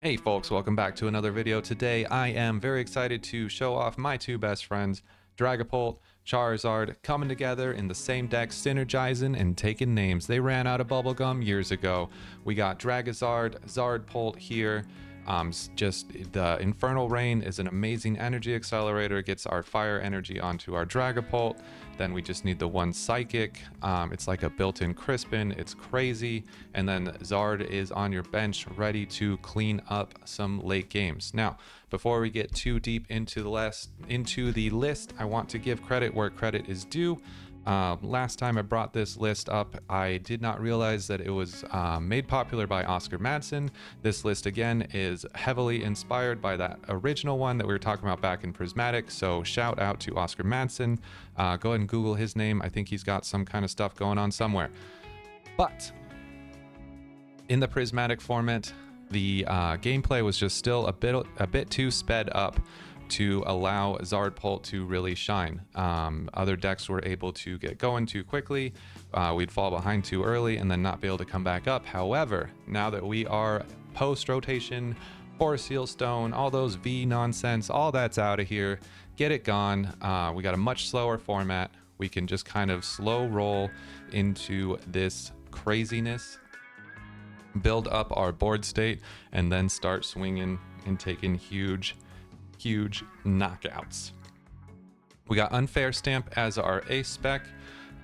Hey folks, welcome back to another video. Today I am very excited to show off my two best friends, Dragapult, Charizard, coming together in the same deck, synergizing and taking names. They ran out of bubblegum years ago. We got Dragazard, Zardpult here. Just the Infernal Rain is an amazing energy accelerator, gets our fire energy onto our Dragapult. Then we just need the one Psychic. It's like a built-in Crispin. It's crazy. And then Zard is on your bench ready to clean up some late games. Now, before we get too deep into the list, I want to give credit where credit is due. Last time I brought this list up, I did not realize that it was made popular by Oscar Madsen. This list again is heavily inspired by that original one that we were talking about back in Prismatic, so shout out to Oscar Madsen. Go ahead and Google his name. I think he's got some kind of stuff going on somewhere. But in the Prismatic format, the gameplay was just still a bit too sped up to allow Zardpult to really shine. Other decks were able to get going too quickly. We'd fall behind too early and then not be able to come back up. However, now that we are post-rotation, Forest Seal Stone, all those V nonsense, all that's out of here. Get it gone. We got a much slower format. We can just kind of slow roll into this craziness, build up our board state, and then start swinging and taking huge knockouts. We got Unfair Stamp as our ace spec.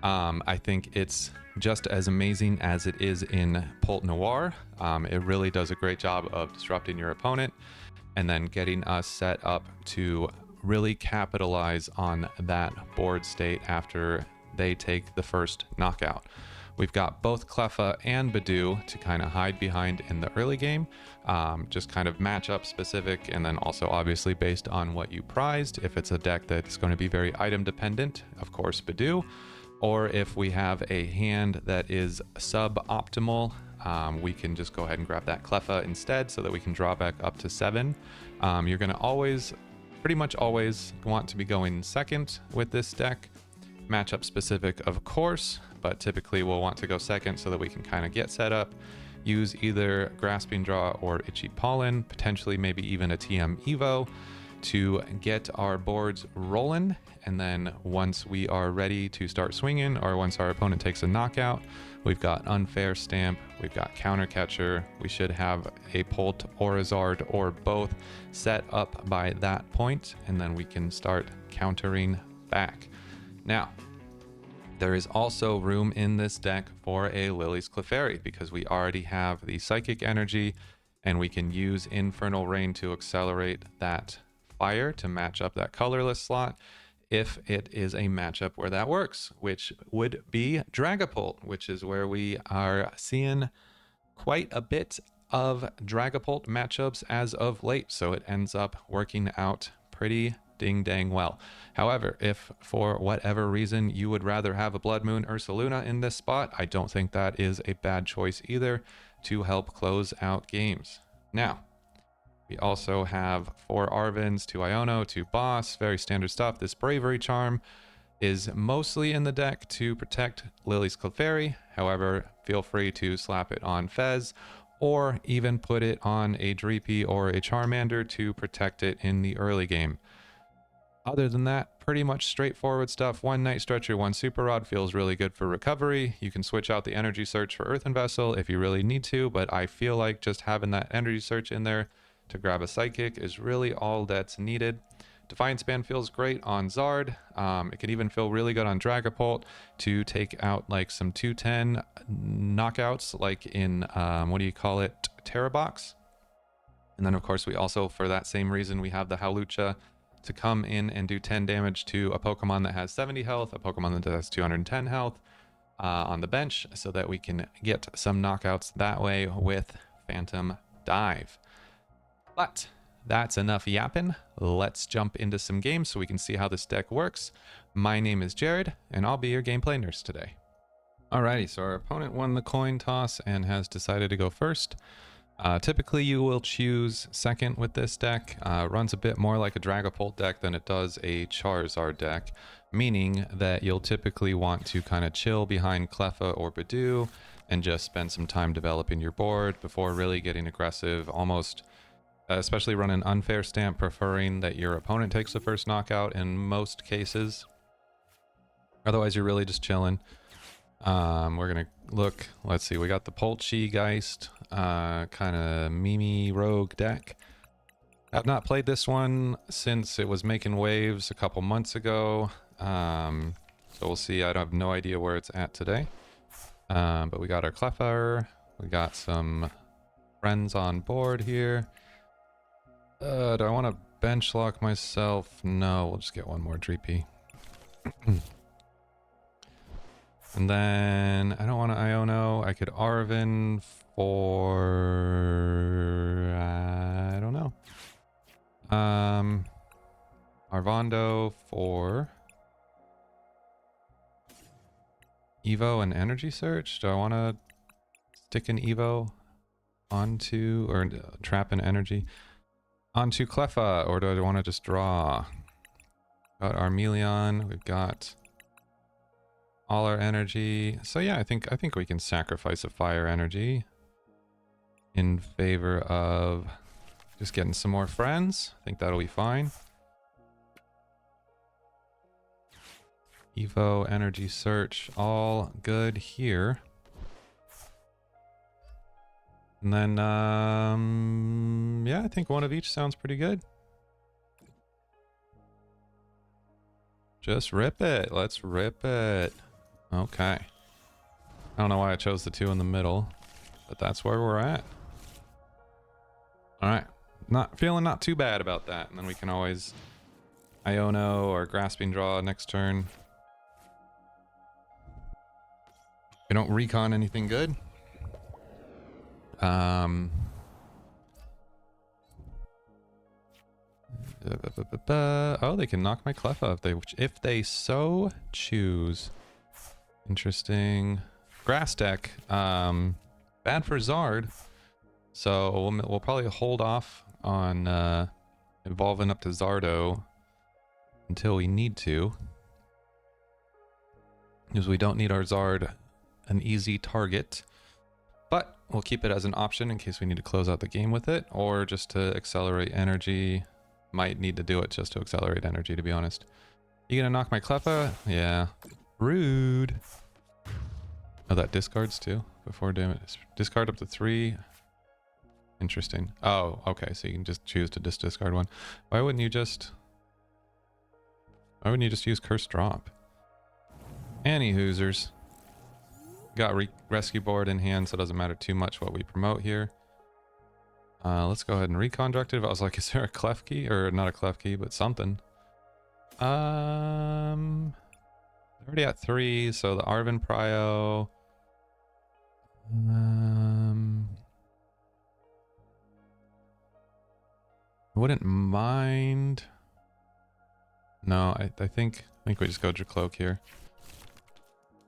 I think it's just as amazing as it is in Pult Noir. It really does a great job of disrupting your opponent and then getting us set up to really capitalize on that board state after they take the first knockout. We've got both Cleffa and Budew to kind of hide behind in the early game, just kind of matchup specific, and then also obviously based on what you prized. If it's a deck that's going to be very item dependent, of course Budew, or if we have a hand that is suboptimal, we can just go ahead and grab that Cleffa instead so that we can draw back up to 7. You're going to pretty much always want to be going second with this deck. Matchup specific, of course, but typically we'll want to go second so that we can kind of get set up, use either Grasping Draw or Itchy Pollen, potentially maybe even a TM Evo to get our boards rolling. And then once we are ready to start swinging, or once our opponent takes a knockout, we've got Unfair Stamp, we've got Counter Catcher, we should have a Pult or a Zard or both set up by that point, and then we can start countering back. Now, there is also room in this deck for a Lillie's Clefairy because we already have the Psychic Energy and we can use Infernal Rain to accelerate that fire to match up that colorless slot if it is a matchup where that works, which would be Dragapult, which is where we are seeing quite a bit of Dragapult matchups as of late, so it ends up working out pretty ding dang well. However, if for whatever reason you would rather have a Blood Moon Ursaluna in this spot, I don't think that is a bad choice either to help close out games. Now, we also have 4 Arvens, 2 Iono, 2 Boss, very standard stuff. This Bravery Charm is mostly in the deck to protect Lillie's Clefairy. However, feel free to slap it on Fez or even put it on a Dreepy or a Charmander to protect it in the early game. Other than that, pretty much straightforward stuff. 1 Night Stretcher, 1 Super Rod feels really good for recovery. You can switch out the Energy Search for Earthen Vessel if you really need to, but I feel like just having that Energy Search in there to grab a Psychic is really all that's needed. Defiance Band feels great on Zard. It can even feel really good on Dragapult to take out like some 210 knockouts like in, Terra Box. And then of course we also, for that same reason, we have the Hawlucha to come in and do 10 damage to a Pokemon that has 70 health, a Pokemon that has 210 health on the bench, so that we can get some knockouts that way with Phantom Dive. But that's enough yapping. Let's jump into some games so we can see how this deck works. My name is Jared, and I'll be your gameplay nurse today. Alrighty, so our opponent won the coin toss and has decided to go first. Typically you will choose second with this deck. Runs a bit more like a Dragapult deck than it does a Charizard deck, meaning that you'll typically want to kind of chill behind Cleffa or Budew and just spend some time developing your board before really getting aggressive, almost especially run an unfair stamp, preferring that your opponent takes the first knockout in most cases. Otherwise, you're really just chilling. We're gonna look. Let's see. We got the Poltgeist, kind of Mimi Rogue deck. I've not played this one since it was making waves a couple months ago. So we'll see. I have no idea where it's at today. But we got our Clefairy. We got some friends on board here. Do I want to bench lock myself? No, we'll just get one more Dreepy. And then I don't want to Iono. I could Arven for I don't know. Arvando for Evo and Energy Search. Do I want to stick an Evo onto or trap an energy onto Cleffa, or do I want to just draw? Got Charmeleon. We've got all our energy. So yeah, I think we can sacrifice a fire energy in favor of just getting some more friends. I think that'll be fine. Evo, Energy Search, all good here. And then, yeah, I think one of each sounds pretty good. Just rip it. Let's rip it. Okay. I don't know why I chose the two in the middle, but that's where we're at. All right. Not too bad about that. And then we can always Iono or Grasping Draw next turn. We don't recon anything good. Oh, they can knock my Cleffa if they so choose. Interesting. Grass deck. Bad for Zard. So we'll probably hold off on evolving up to Zardo until we need to. Because we don't need our Zard an easy target. But we'll keep it as an option in case we need to close out the game with it, or just to accelerate energy. Might need to do it just to accelerate energy, to be honest. You gonna knock my Cleffa? Yeah. Rude. Oh, that discards too before damage. Discard up to 3. Interesting. Oh, okay. So you can just choose to discard one. Why wouldn't you just use Curse Drop? Any hoosers. Got Rescue Board in hand, so it doesn't matter too much what we promote here. Let's go ahead and recon Directive. I was like, is there a Clef key? Or not a Clef key, but something. Already at 3, so the Arven Prio. Wouldn't mind. No, I think we just go Drakloak here.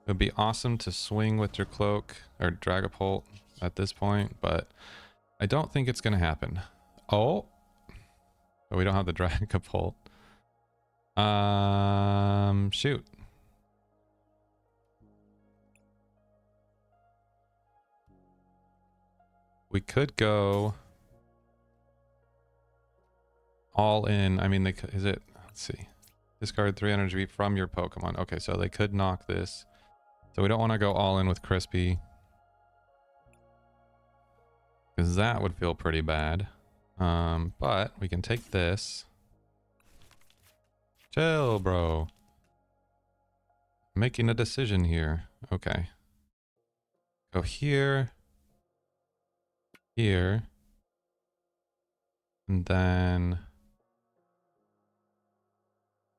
It would be awesome to swing with Drakloak or Dragapult at this point, but I don't think it's going to happen. Oh, but we don't have the Dragapult. Shoot. We could go all in. I mean, is it? Let's see. Discard 3 energy from your Pokemon. Okay, so they could knock this. So we don't want to go all in with Crispy, because that would feel pretty bad. But we can take this. Chill, bro. Making a decision here. Okay. Go here. Here. And then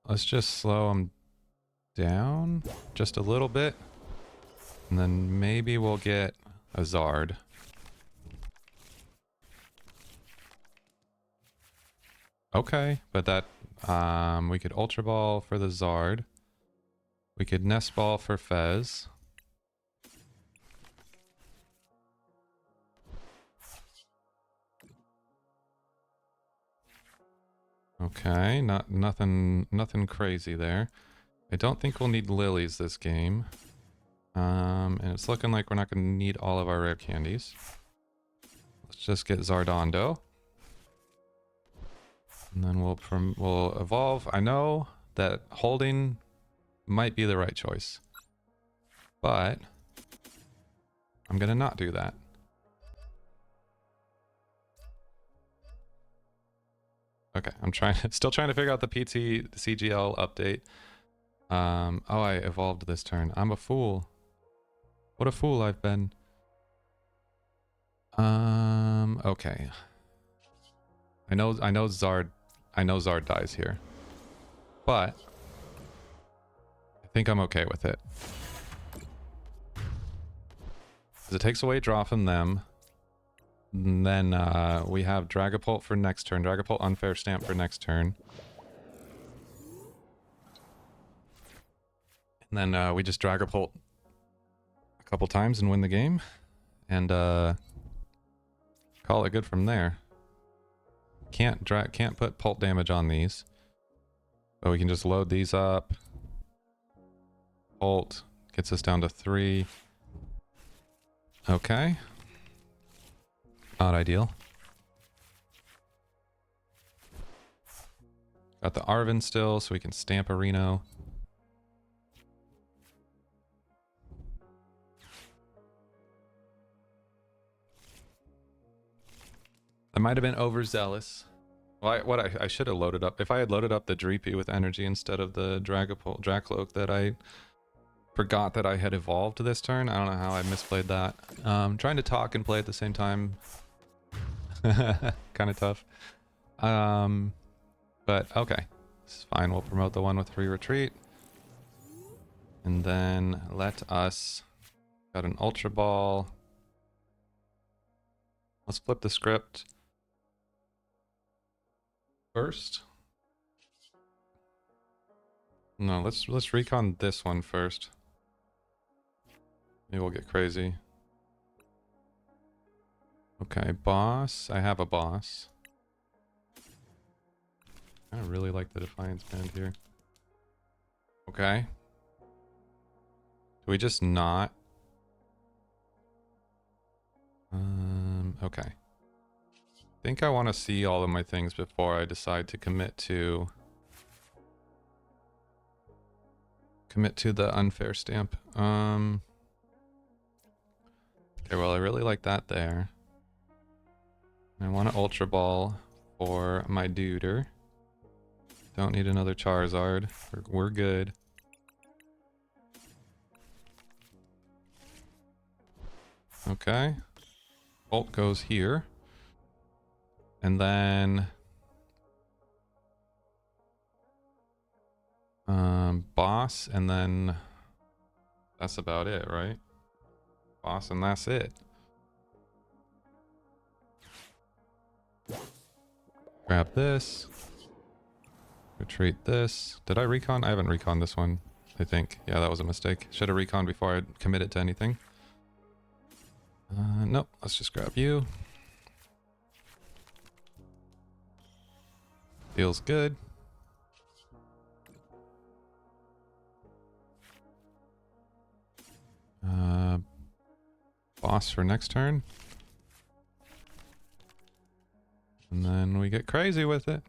let's just slow them down just a little bit. And then maybe we'll get a Zard. Okay, but that we could Ultra Ball for the Zard. We could Nest Ball for Fez. Okay, nothing crazy there. I don't think we'll need Lilies this game. And it's looking like we're not going to need all of our rare candies. Let's just get Zardondo. And then we'll evolve. I know that holding might be the right choice, but I'm gonna not do that. Okay, I'm still trying to figure out the PT CGL update. Oh, I evolved this turn. I'm a fool. What a fool I've been. Okay. I know Zard dies here, but I think I'm okay with it. Because it takes away draw from them. And then we have Dragapult for next turn. Dragapult Unfair Stamp for next turn. And then we just Dragapult a couple times and win the game. And call it good from there. Can't put Pult damage on these. But we can just load these up. Pult gets us down to 3. Okay. Not ideal. Got the Arven still, so we can stamp a Reno. I might have been overzealous. Well, I should have loaded up. If I had loaded up the Dreepy with energy instead of the Drakloak that I forgot that I had evolved this turn. I don't know how I misplayed that. Trying to talk and play at the same time. Kind of tough. But okay. It's fine. We'll promote the one with free retreat. And then let us... Got an Ultra Ball. Let's flip the script first. No, let's recon this one first. Maybe we'll get crazy. Okay, boss. I have a boss. I really like the Defiance Band here. Okay. Do we just not? Okay. I think I want to see all of my things before I decide to commit to the Unfair Stamp. Okay, well, I really like that there. I want an Ultra Ball for my duder. Don't need another Charizard. We're good. Okay. Bolt goes here. And then... boss, and then... That's about it, right? Boss, and that's it. Grab this. Retreat this. Did I recon? I haven't recon this one, I think. Yeah, that was a mistake. Should have recon before I committed to anything. Nope. Let's just grab you. Feels good. Boss for next turn. And then we get crazy with it.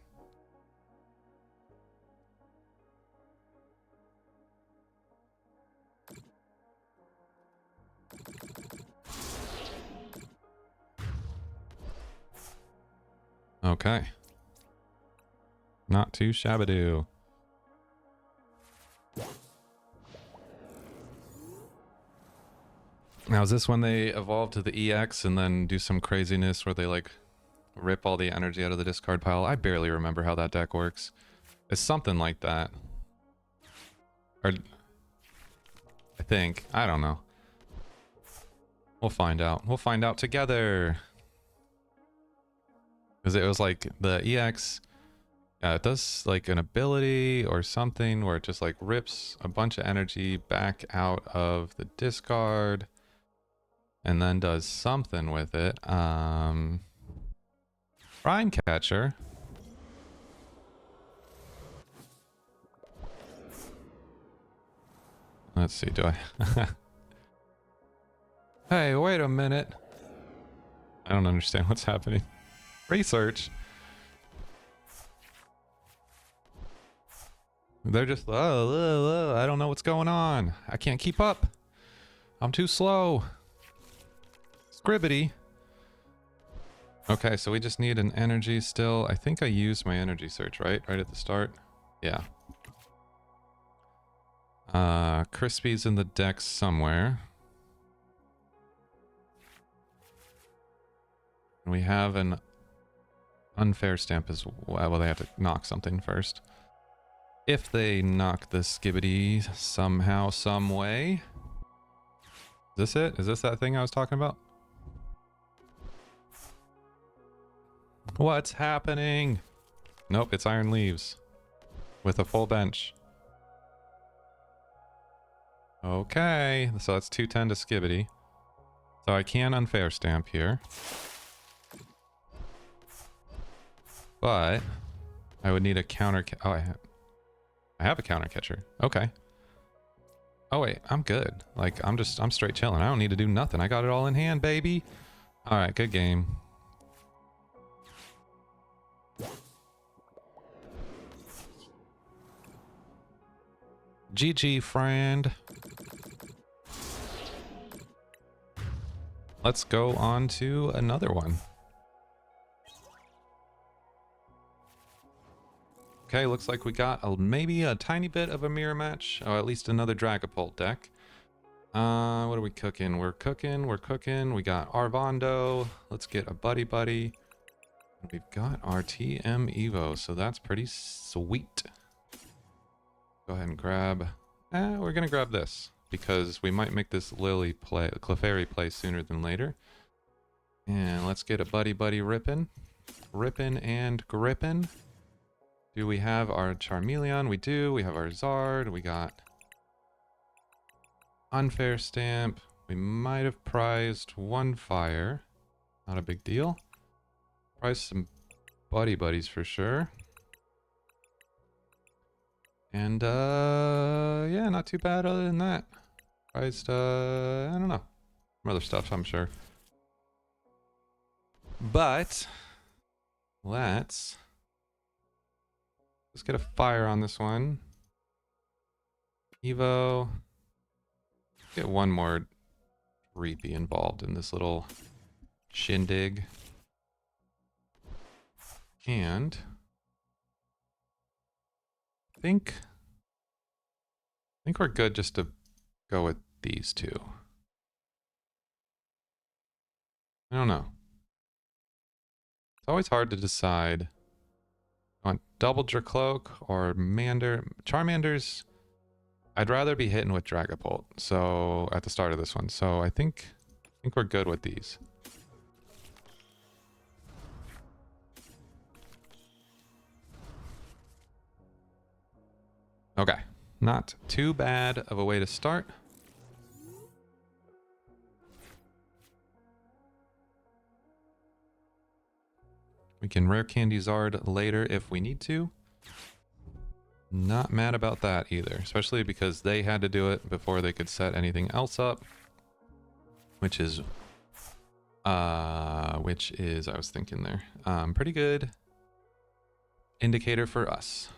Okay. Not too shabadoo. Now, is this when they evolve to the EX and then do some craziness where they, like, rip all the energy out of the discard pile? I barely remember how that deck works. It's something like that. Or... I think. I don't know. We'll find out. We'll find out together. Because it was like the EX... it does like an ability or something where it just like rips a bunch of energy back out of the discard and then does something with it. Prime Catcher. Let's see, do I... Hey, wait a minute. I don't understand what's happening. Research. They're just, I don't know what's going on. I can't keep up. I'm too slow. Scribbity. Okay, so we just need an energy still. I think I used my energy search, right? Right at the start? Yeah. Crispy's in the deck somewhere. We have an unfair stamp as well. Well, they have to knock something first. If they knock the Skibbity somehow, some way. Is this it? Is this that thing I was talking about? What's happening? Nope, it's Iron Leaves. With a full bench. Okay, so that's 210 to Skibbity. So I can unfair stamp here. But I would need a counter. Oh, I have a counter catcher. Okay. Oh wait, I'm good. Like I'm straight chilling. I don't need to do nothing. I got it all in hand, baby. All right, good game. GG, friend. Let's go on to another one. Okay, looks like we got maybe a tiny bit of a mirror match. Oh, at least another Dragapult deck. What are we cooking? We're cooking. We got Arvando. Let's get a buddy. We've got our TM Evo, so that's pretty sweet. Go ahead and grab... we're gonna grab this, because we might make this Lillie play, Clefairy play sooner than later. And let's get a buddy rippin'. Rippin' and grippin'. Do we have our Charmeleon? We do. We have our Zard. We got Unfair Stamp. We might have prized one fire. Not a big deal. Prized some buddies for sure. And yeah, not too bad other than that. Prized I don't know. Some other stuff, I'm sure. But let's get a fire on this one. Evo. Get one more Dreepy involved in this little shindig. And I think we're good just to go with these two. I don't know. It's always hard to decide. I want double Drakloak or Charmanders. I'd rather be hitting with Dragapult. So at the start of this one. So I think we're good with these. Okay. Not too bad of a way to start. We can rare candy Zard later if we need to. Not mad about that either, especially because they had to do it before they could set anything else up, which is I was thinking there, pretty good indicator for us.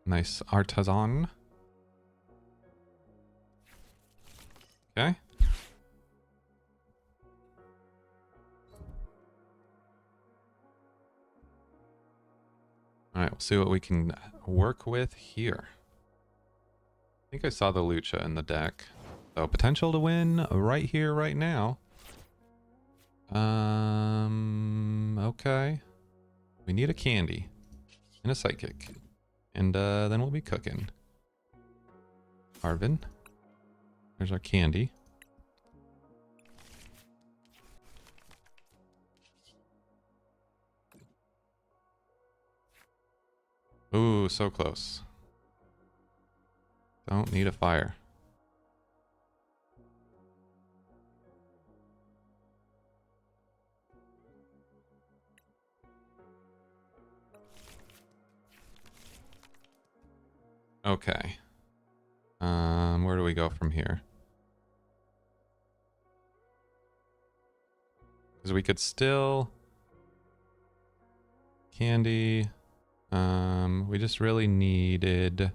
Nice Artisan. Okay. All right, we'll see what we can work with here. I think I saw the Hawlucha in the deck. So potential to win right here, right now. Okay. We need a candy and a psychic. And then we'll be cooking. Arven. There's our candy. Ooh, so close. Don't need a fire. Okay. Where do we go from here? Because we could still Candy. We just really needed...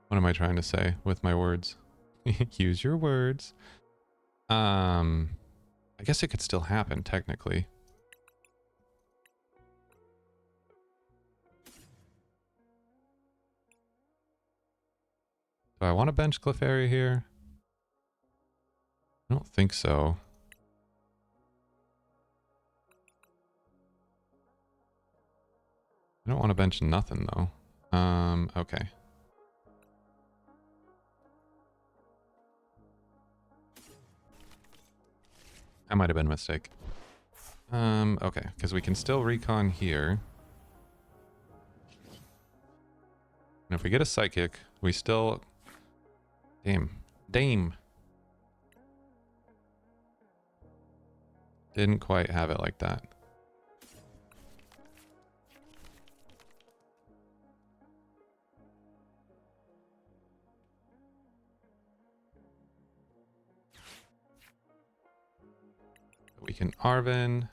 What am I trying to say with my words? Use your words. I guess it could still happen, technically. Do I want to bench Clefairy here? I don't think so. I don't want to bench nothing, though. Okay. That might have been a mistake. Okay, because we can still recon here. And if we get a Psychic, we still... Dame. Didn't quite have it like that. We can Arven.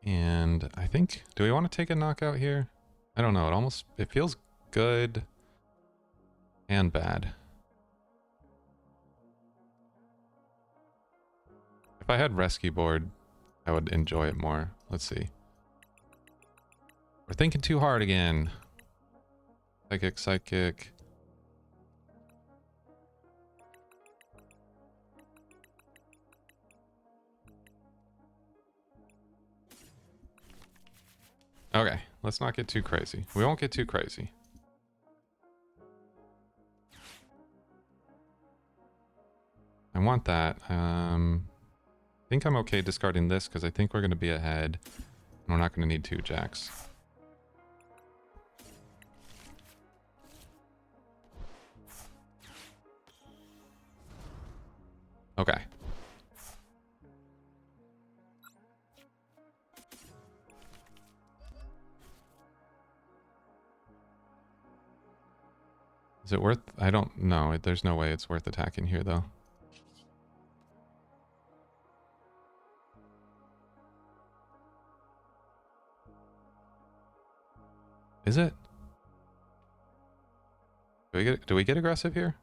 And I think, do we want to take a knockout here? I don't know, it feels good and bad. If I had Rescue Board, I would enjoy it more. Let's see. We're thinking too hard again. Psychic. Okay, let's not get too crazy. We won't get too crazy. I want that. I think I'm okay discarding this because I think we're going to be ahead. And we're not going to need 2 Jacks. Okay. Is it worth... I don't know. There's no way it's worth attacking here, though. Is it? Do we get aggressive here?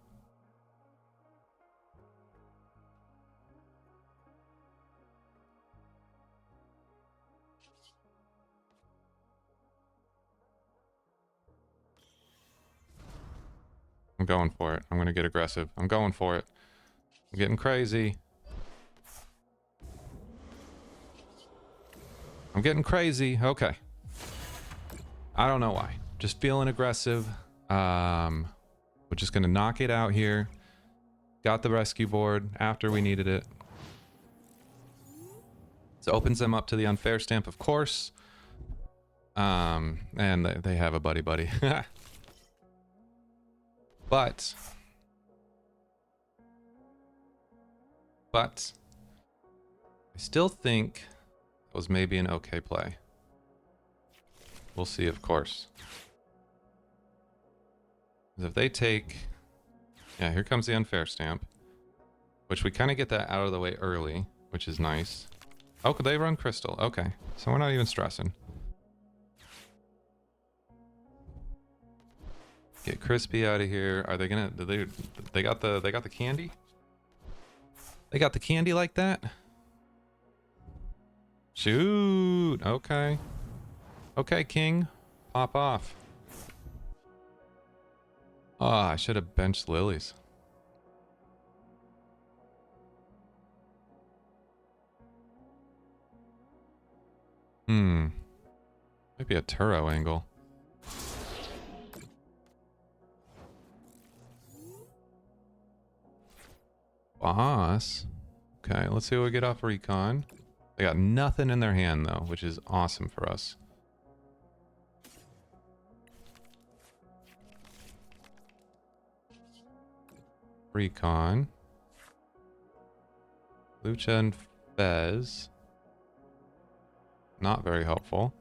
I'm going for it. I'm going to get aggressive. I'm going for it. I'm getting crazy. I'm getting crazy. Okay. I don't know why. Just feeling aggressive. We're just going to knock it out here. Got the rescue board after we needed it. So opens them up to the unfair stamp, of course. And they have a buddy. But I still think it was maybe an okay play. We'll see, of course. If they take... Yeah, here comes the unfair stamp. Which we kind of get that out of the way early, which is nice. Oh, could they run Crystal? Okay, so we're not even stressing. Get Crispy out of here. Are they gonna... They got the candy? They got the candy like that? Shoot! Okay. Okay, King. Pop off. Oh, I should have benched Lilies. Maybe a Turo angle. Boss. Okay, let's see what we get off Recon. They got nothing in their hand, though, which is awesome for us. Recon. Lucha and Fez. Not very helpful.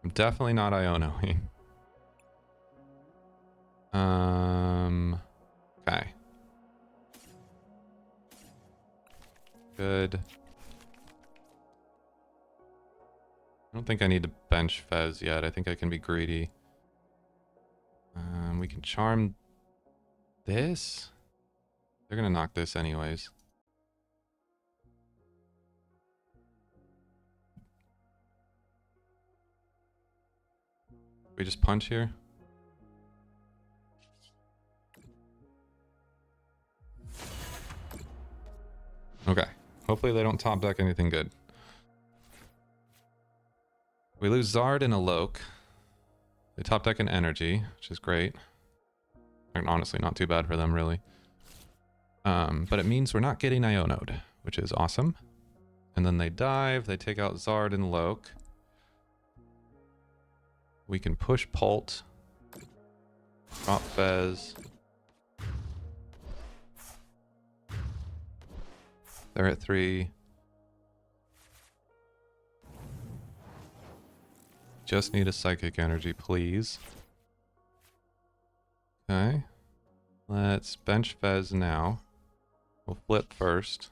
I'm definitely not Ionoing. Okay. Good. I don't think I need to bench Fez yet. I think I can be greedy. We can charm this. They're gonna knock this anyways. We just punch here. Okay. Hopefully they don't top deck anything good. We lose Zard and a Loke. They top deck an Energy, which is great. And honestly, not too bad for them, really. But it means we're not getting Iono'd, which is awesome. And then they dive, they take out Zard and Loke. We can push Pult. Drop Fez. They're at 3. Just need a Psychic Energy, please. Okay. Let's bench Fez now. We'll flip first.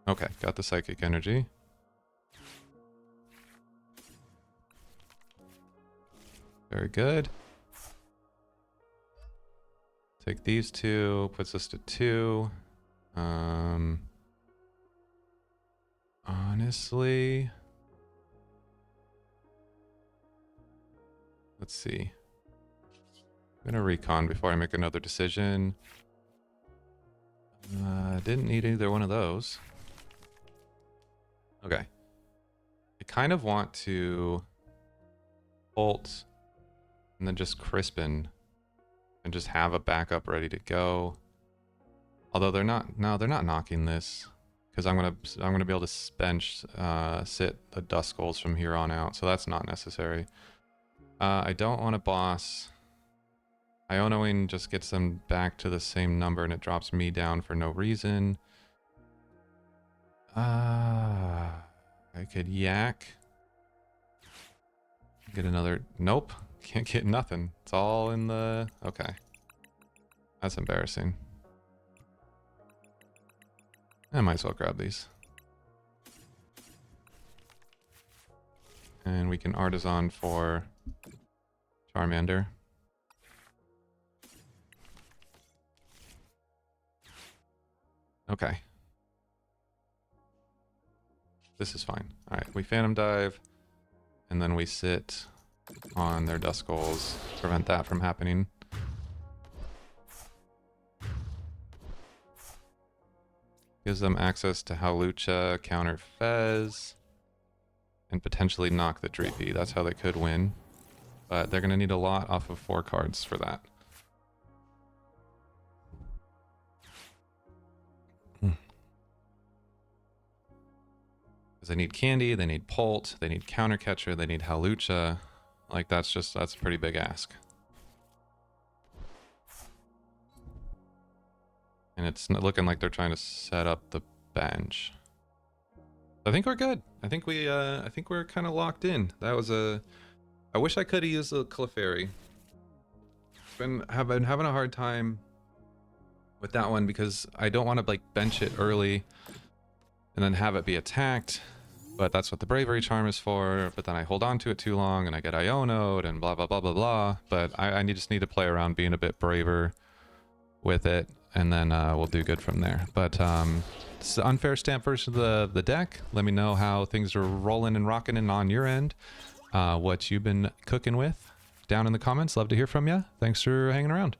Okay, got the Psychic Energy. Very good. Take these two, puts us to 2. Honestly, let's see. I'm gonna recon before I make another decision. Didn't need either one of those. Okay. I kind of want to Bolt and then just Crispin and just have a backup ready to go. Although they're not, no, they're not knocking this because I'm gonna be able to bench sit the Duskulls from here on out, so that's not necessary. I don't want to boss. Ionoing just gets them back to the same number and it drops me down for no reason. I could yak. Get another, nope, can't get nothing. It's all in the, okay. That's embarrassing. I might as well grab these. And we can Artisan for Charmander. Okay. This is fine. Alright, we Phantom Dive, and then we sit on their Duskulls, prevent that from happening. Gives them access to Hawlucha, counter Fez, and potentially knock the Dreepy. That's how they could win. But they're going to need a lot off of 4 cards for that. Because they need Candy, they need Pult, they need Counter Catcher, they need Hawlucha. Like, that's a pretty big ask. And it's looking like they're trying to set up the bench. I think we're good. I think we're kind of locked in. That was a... I wish I could have used the Clefairy. Have been having a hard time with that one because I don't want to like bench it early and then have it be attacked. But that's what the Bravery Charm is for. But then I hold on to it too long and I get Iono'd and blah, blah, blah, blah, blah. But I just need to play around being a bit braver with it. And then we'll do good from there. But it's the Unfair Stamp version of the deck. Let me know how things are rolling and rocking and on your end. What you've been cooking with down in the comments. Love to hear from you. Thanks for hanging around.